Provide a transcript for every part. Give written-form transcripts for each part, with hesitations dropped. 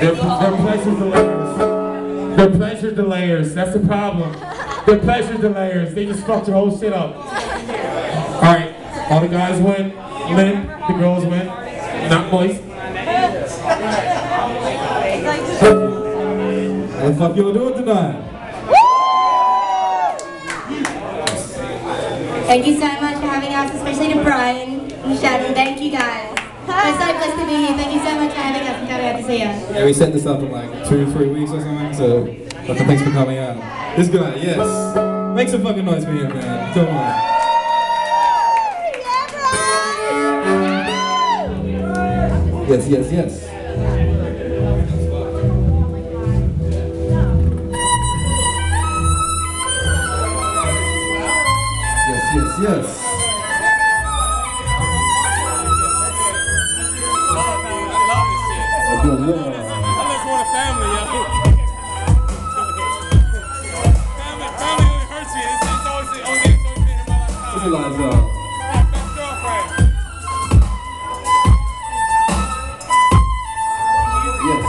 They're pleasure delayers. They're pleasure delayers. That's the problem. They're pleasure delayers. They just fucked your whole shit up. Alright, all the guys win. Lynn, the girls win. Not boys. What the fuck y'all doing tonight? Thank you so much for having us, especially to Brian and Shannon. Thank you guys. We're so blessed to be here. Thank you so much for having us and coming out to see us. Yeah, we set this up in like 2 or 3 weeks or something, so thanks for coming out. This guy, yes. Make some fucking noise for him, man. Come on. Yes, yes, yes. Yes, yes. I just want a family, yo. Family really hurts you. It's always been in my life. Miss Eliza. Best girlfriend. Yes.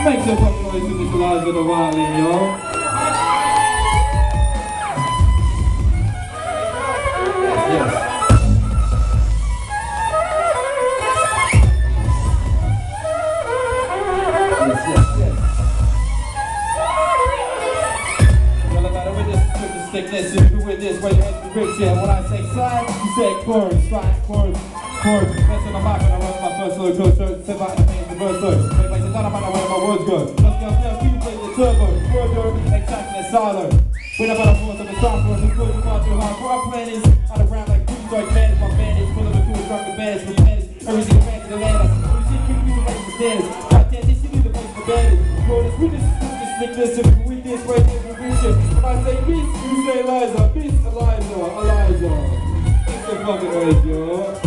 Make some fucking noise for Miss Eliza and the violin, y'all. Yes. Yes, yes, yes. Y'all about with this thickness, if you with this, wait, the rich, yeah. When I say side, you say chorus, side, chorus. That's on the mic when I run my first little concert. Step out the pain, the verse third. Make like the thought about where my words go. Let's go, keep playing the turbo. Word, exactly, and silent. When I'm out of force, I'm a song for us. It's good, far too hard. Where I'm playing is out of round like boots, like bandits. My bandits, full of the cool, drunk the bandits, for bandits. Every single man to the land. When you see people like the standards. God damn, this shit is the place for bandits. Bro, this thickness, and we this right there, we reach it. When I say Miss, you say Eliza. Miss Eliza, Eliza. It's the fucking noise, yo.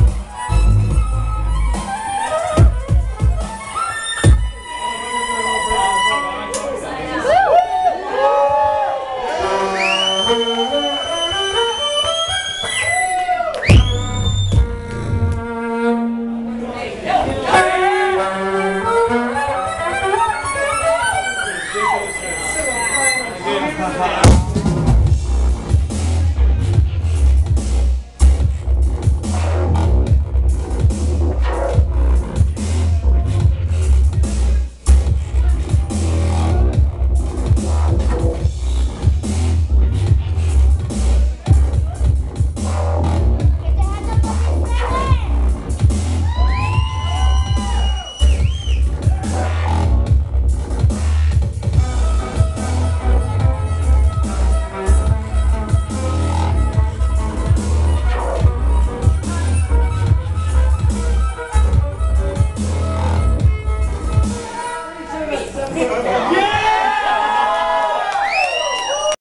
Yeah!